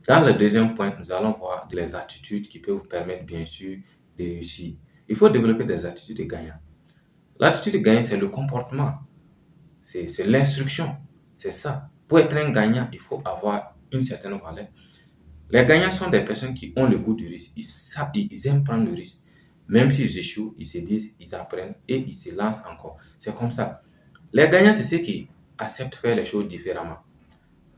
Dans le deuxième point, nous allons voir les attitudes qui peuvent vous permettre, bien sûr, de réussir. Il faut développer des attitudes de gagnant. L'attitude de gagnant, c'est le comportement, c'est l'instruction, c'est ça. Pour être un gagnant, il faut avoir une certaine valeur. Les gagnants sont des personnes qui ont le goût du risque. Ils aiment prendre le risque. Même s'ils échouent, ils se disent, ils apprennent et ils se lancent encore. C'est comme ça. Les gagnants, c'est ceux qui acceptent faire les choses différemment.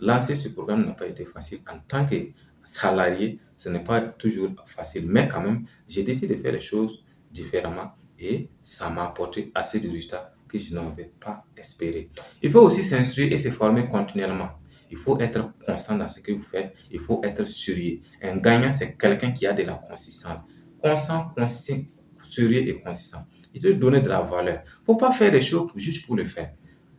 Lancer ce programme n'a pas été facile. En tant que salarié, ce n'est pas toujours facile. Mais quand même, j'ai décidé de faire les choses différemment et ça m'a apporté assez de résultats que je n'avais pas espéré. Il faut aussi s'instruire et se former continuellement. Il faut être constant dans ce que vous faites. Il faut être sérieux. Un gagnant, c'est quelqu'un qui a de la consistance. Constant, sérieux et consistant. Il faut donner de la valeur. Il ne faut pas faire des choses juste pour le faire.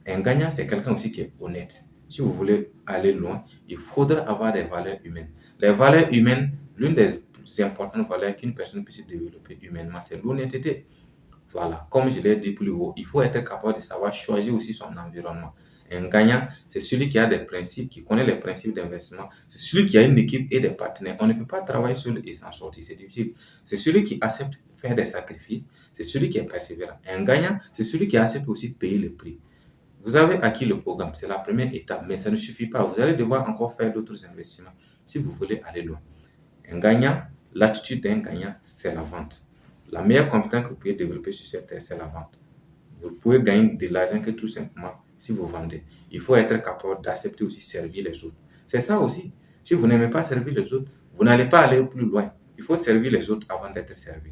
Un gagnant, c'est quelqu'un aussi qui est honnête. Si vous voulez aller loin, il faudra avoir des valeurs humaines. Les valeurs humaines, l'une des plus importantes valeurs qu'une personne puisse développer humainement, c'est l'honnêteté. Voilà, comme je l'ai dit plus haut, il faut être capable de savoir choisir aussi son environnement. Un gagnant, c'est celui qui a des principes, qui connaît les principes d'investissement. C'est celui qui a une équipe et des partenaires. On ne peut pas travailler seul et s'en sortir, c'est difficile. C'est celui qui accepte faire des sacrifices. C'est celui qui est persévérant. Un gagnant, c'est celui qui accepte aussi de payer le prix. Vous avez acquis le programme, c'est la première étape, mais ça ne suffit pas. Vous allez devoir encore faire d'autres investissements si vous voulez aller loin. Un gagnant, l'attitude d'un gagnant, c'est la vente. La meilleure compétence que vous pouvez développer sur cette terre, c'est la vente. Vous pouvez gagner de l'argent que tout simplement si vous vendez. Il faut être capable d'accepter aussi servir les autres. C'est ça aussi. Si vous n'aimez pas servir les autres, vous n'allez pas aller plus loin. Il faut servir les autres avant d'être servi.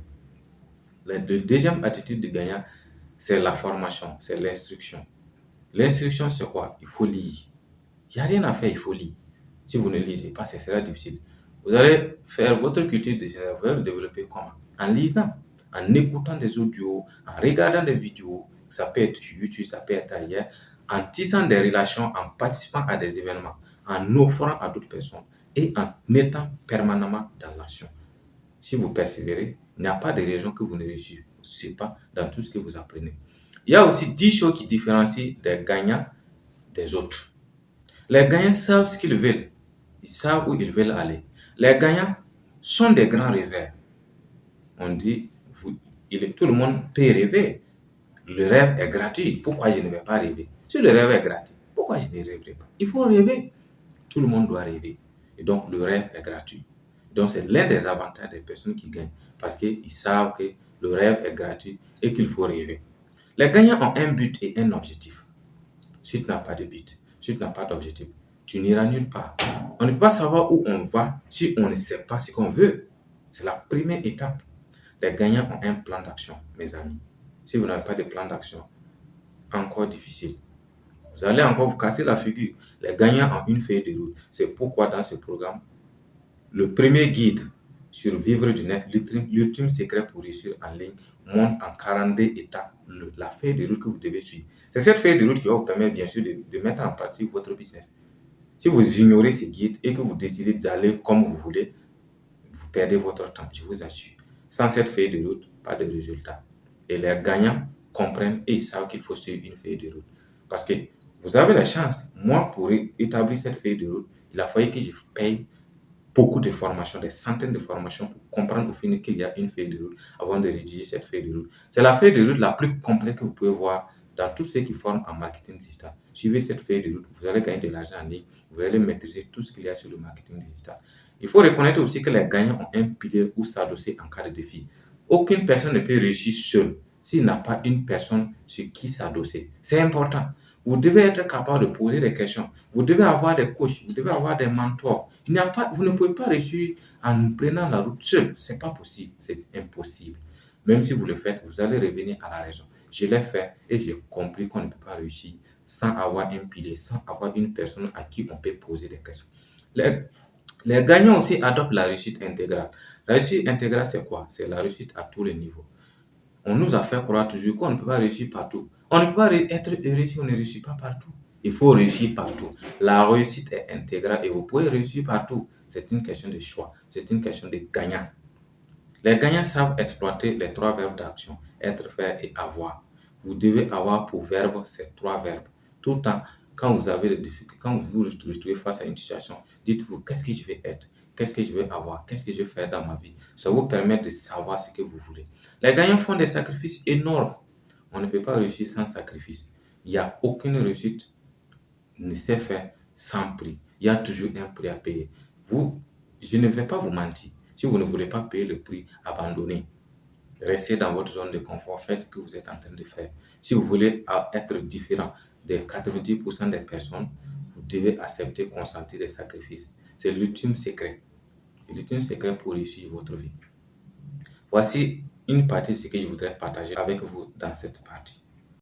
La deuxième attitude de gagnant, c'est la formation, c'est l'instruction. L'instruction, c'est quoi? Il faut lire. Il n'y a rien à faire, il faut lire. Si vous ne lisez pas, ce sera difficile. Vous allez faire votre culture décisionnelle, vous allez le développer comment? En lisant, en écoutant des audios, en regardant des vidéos. Ça peut être sur YouTube, ça peut être ailleurs. En tissant des relations, en participant à des événements, en offrant à d'autres personnes et en étant permanemment dans l'action. Si vous persévérez, il n'y a pas de raison que vous ne réussissez pas dans tout ce que vous apprenez. Il y a aussi 10 choses qui différencient des gagnants des autres. Les gagnants savent ce qu'ils veulent. Ils savent où ils veulent aller. Les gagnants sont des grands rêveurs. On dit, tout le monde peut rêver. Le rêve est gratuit. Pourquoi je ne vais pas rêver? Si le rêve est gratuit, pourquoi je ne rêverai pas? Il faut rêver. Tout le monde doit rêver. Et donc, le rêve est gratuit. Donc, c'est l'un des avantages des personnes qui gagnent. Parce qu'ils savent que le rêve est gratuit et qu'il faut rêver. Les gagnants ont un but et un objectif. Si tu n'as pas de but, si tu n'as pas d'objectif, tu n'iras nulle part. On ne peut pas savoir où on va si on ne sait pas ce qu'on veut. C'est la première étape. Les gagnants ont un plan d'action, mes amis. Si vous n'avez pas de plan d'action, encore difficile. Vous allez encore vous casser la figure. Les gagnants ont une feuille de route. C'est pourquoi dans ce programme, le premier guide sur vivre du net, l'ultime secret pour réussir en ligne, montre en 42 étapes la feuille de route que vous devez suivre. C'est cette feuille de route qui va vous permettre bien sûr de mettre en pratique votre business. Si vous ignorez ce guide et que vous décidez d'aller comme vous voulez, vous perdez votre temps, je vous assure. Sans cette feuille de route, pas de résultat. Et les gagnants comprennent et ils savent qu'il faut suivre une feuille de route. Parce que vous avez la chance. Moi, pour établir cette feuille de route, il a fallu que je paye beaucoup de formations, des centaines de formations pour comprendre au final qu'il y a une feuille de route avant de rédiger cette feuille de route. C'est la feuille de route la plus complète que vous pouvez voir dans tous ceux qui forment en marketing digital. Suivez cette feuille de route, vous allez gagner de l'argent en ligne, vous allez maîtriser tout ce qu'il y a sur le marketing digital. Il faut reconnaître aussi que les gagnants ont un pilier où s'adosser en cas de défi. Aucune personne ne peut réussir seule s'il n'a pas une personne sur qui s'adosser. C'est important. Vous devez être capable de poser des questions. Vous devez avoir des coachs, vous devez avoir des mentors. Vous ne pouvez pas réussir en prenant la route seul. Ce n'est pas possible, c'est impossible. Même si vous le faites, vous allez revenir à la raison. Je l'ai fait et j'ai compris qu'on ne peut pas réussir sans avoir un pilier, sans avoir une personne à qui on peut poser des questions. Les, les gagnants aussi adoptent la réussite intégrale. La réussite intégrale, c'est quoi? C'est la réussite à tous les niveaux. On nous a fait croire toujours qu'on ne peut pas réussir partout. On ne peut pas être heureux si on ne réussit pas partout. Il faut réussir partout. La réussite est intégrale et vous pouvez réussir partout. C'est une question de choix. C'est une question de gagnant. Les gagnants savent exploiter les trois verbes d'action, être, faire et avoir. Vous devez avoir pour verbe ces trois verbes, tout en Quand vous avez des difficultés, quand vous vous retrouvez face à une situation, dites-vous, qu'est-ce que je vais être? Qu'est-ce que je vais avoir? Qu'est-ce que je vais faire dans ma vie? Ça vous permet de savoir ce que vous voulez. Les gagnants font des sacrifices énormes. On ne peut pas réussir sans sacrifice. Il n'y a aucune réussite ne s'est fait sans prix. Il y a toujours un prix à payer. Vous, je ne vais pas vous mentir. Si vous ne voulez pas payer le prix, abandonnez. Restez dans votre zone de confort. Faites ce que vous êtes en train de faire. Si vous voulez être différent des 90% des personnes, vous devez accepter, consentir des sacrifices. C'est l'ultime secret. C'est l'ultime secret pour réussir votre vie. Voici une partie de ce que je voudrais partager avec vous dans cette partie.